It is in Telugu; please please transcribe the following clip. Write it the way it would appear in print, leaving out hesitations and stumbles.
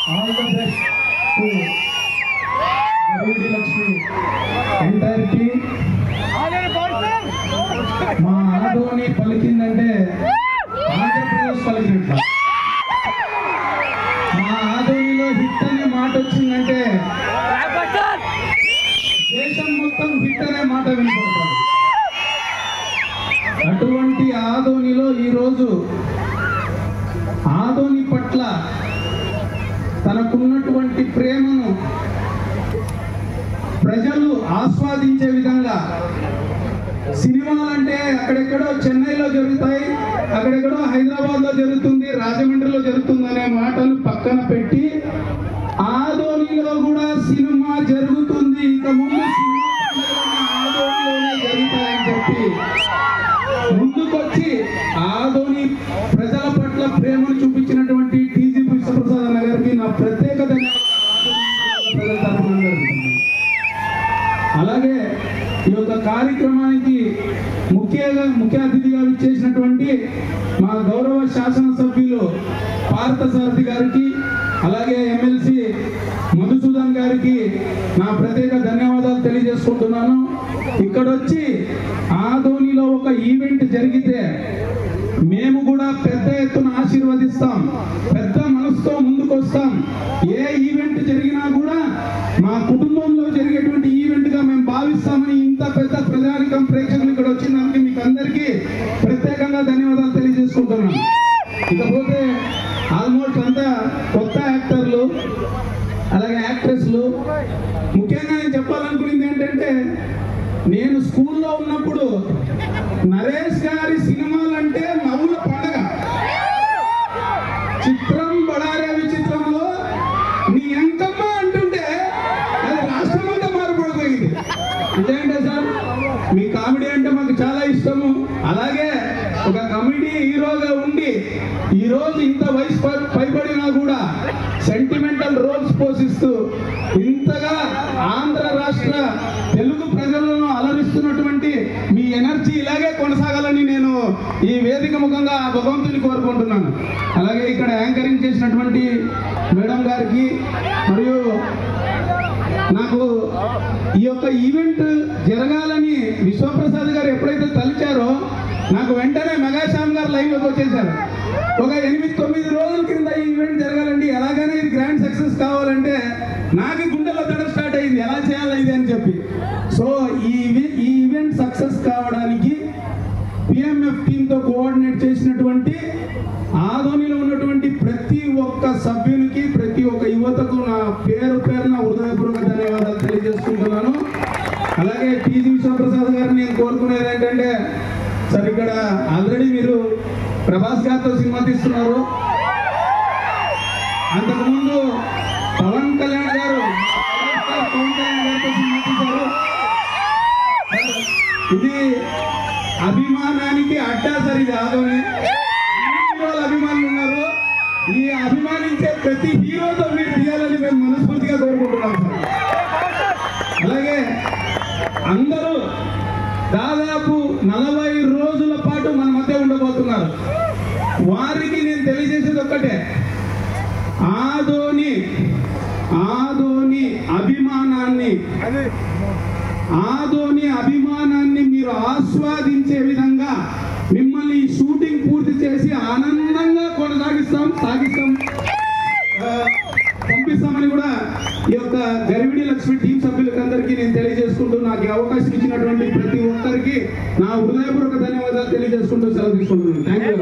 All the best to Garudi Lakshmi entire team. మా ఆదోని పలికిందంటే ఆంధ్రప్రదేశ్ పలికినట్టు. మా ఆదోనిలో హిట్ అనే మాట వచ్చిందంటే దేశం మొత్తం హిట్ అనే మాట వినపడుతుంది. అటువంటి ఆదోనిలో ఈరోజు ఆదోని పట్ల తనకున్నటువంటి ప్రేమను ప్రజలు ఆస్వాదించే విధంగా సినిమాలంటే అక్కడెక్కడో చెన్నైలో జరుగుతాయి, అక్కడెక్కడో హైదరాబాద్లో జరుగుతుంది, రాజమండ్రిలో జరుగుతుంది అనే మాటలు పక్కన పెట్టి ఆదోనిలో కూడా సినిమా జరుగుతుంది, ఇక ముందు ఆదోనిలోనే జరుగుతాయని చెప్పి ముందుకొచ్చి ఆదోని ప్రజల పట్ల ప్రేమను చూపించినటువంటి టీజీ విశ్వప్రసాద్ అన్న గారికి నా ప్రత్యేక ధన్యవాదాలు. అలాగే ఈ యొక్క కార్యక్రమానికి ముఖ్య అతిథిగా విచ్చేసినటువంటి మా గౌరవ శాసనసభ్యులు పార్థసారథి గారికి, అలాగే ఎమ్మెల్సీ మధుసూదన్ గారికి నా ప్రత్యేక ధన్యవాదాలు తెలియజేసుకుంటున్నాను. ఇక్కడ వచ్చి ఆదోనిలో ఒక ఈవెంట్ జరిగితే మేము కూడా పెద్ద ఎత్తున ఆశీర్వదిస్తాం, పెద్ద మనసుతో ముందుకొస్తాం. ఏ ఈవెంట్ జరిగినా కూడా మా కుటుంబంలో జరిగేటువంటి ఈవెంట్ గా మేము భావిస్తామని ఇంత పెద్ద ప్రజానికం ప్రేక్షకులు ఇక్కడ వచ్చినందుకు మీకు అందరికీ ప్రత్యేకంగా ధన్యవాదాలు తెలియజేసుకుంటున్నాను. ఇకపోతే ఆల్మోస్ట్ అంతా కొత్త యాక్టర్లు, అలాగే యాక్ట్రెస్లు. ముఖ్యంగా నేను చెప్పాలనుకునేది ఏంటంటే, నేను స్కూల్లో ఉన్నప్పుడు నరేష్ గారి సినిమాలంటే నవ్వుల పండగ. చిత్రం బడారే విచిత్రంలో నీ ఎంకమ్మ అంటుంటే అది రాష్ట్రం అంతా మారిపడిపోయింది. ఇదేంటే సార్, మీ కామెడీ అంటే మాకు చాలా ఇష్టము. అలాగే ఒక కామెడీ హీరోగా ఉండి ఈరోజు ఇంత వయసు పైబడినా కూడా సెంటిమెంటల్ రోల్స్ పోషిస్తూ ఇంతగా ఆంధ్ర రాష్ట్ర తెలుగు ప్రజలను అలరిస్తున్నటువంటి మీ ఎనర్జీ ఇలాగే కొనసాగాలని నేను ఈ వేదిక ముఖంగా భగవంతుని కోరుకుంటున్నాను. అలాగే ఇక్కడ యాంకరింగ్ చేసినటువంటి మేడం గారికి, మరియు నాకు ఈ యొక్క ఈవెంట్ జరగాలని విశ్వప్రసాద్ గారు ఎప్పుడైతే తలిచారో నాకు వెంటనే మెగాశ్యామ్ గారు లైవ్ లోకి వచ్చేసారు. ఒక 8-9 రోజుల కింద ఈ ఈవెంట్ జరగాలండి, ఎలాగైనా ఇది గ్రాండ్ సక్సెస్ కావాలంటే నాకు గుండెల్లో దడ స్టార్ట్ అయింది, ఎలా చేయాలి ఇది అని చెప్పి. సో ఈ ఈవెంట్ సక్సెస్ కావడానికి పిఎంఎఫ్ టీంతో కోఆర్డినేట్ చేసినటువంటి ఆదోనిలో ఉన్నటువంటి ప్రతి ఒక్క సభ్యునికి, ప్రతి ఒక్క యువతకు నా పేరున హృదయపూర్వక ధన్యవాదాలు తెలియజేసుకుంటున్నాను. అలాగే టీజీ విశ్వప్రసాద్ గారిని నేను కోరుకునేది ఏంటంటే, సార్ ఇక్కడ ఆల్రెడీ మీరు ప్రభాస్ గారితో సినిమా తీస్తున్నారు, అంతకుముందు పవన్ కళ్యాణ్ గారితో సినిమా తీశారు. ఇది అభిమానానికి అడ్డా సార్, ఇది ఆదోని అభిమానులు ఉన్నారు. ఈ అభిమానించే ప్రతి హీరోతో మీరు తీయాలని మేము మనస్ఫూర్తిగా కోరుకుంటున్నాం సార్. అలాగే అందరూ దాదాపు 40 రోజుల పాటు మన మధ్య ఉండబోతున్నారు. వారికి నేను తెలియజేసేది ఒక్కటే, ఆదోని అభిమానాన్ని మీరు ఆస్వాదించే విధంగా మిమ్మల్ని ఈ షూటింగ్ పూర్తి చేసి ఆనందంగా పంపిస్తామని కూడా ఈ యొక్క గరివిడి లక్ష్మి టీం సభ్యులకు అందరికీ నేను తెలియజేసుకుంటూ, నాకు ఈ అవకాశం ఇచ్చినటువంటి ప్రతి ఒక్కరికి నా హృదయపూర్వక ధన్యవాదాలు తెలియజేసుకుంటూ సెలవు తీసుకుంటున్నాను. Thank you.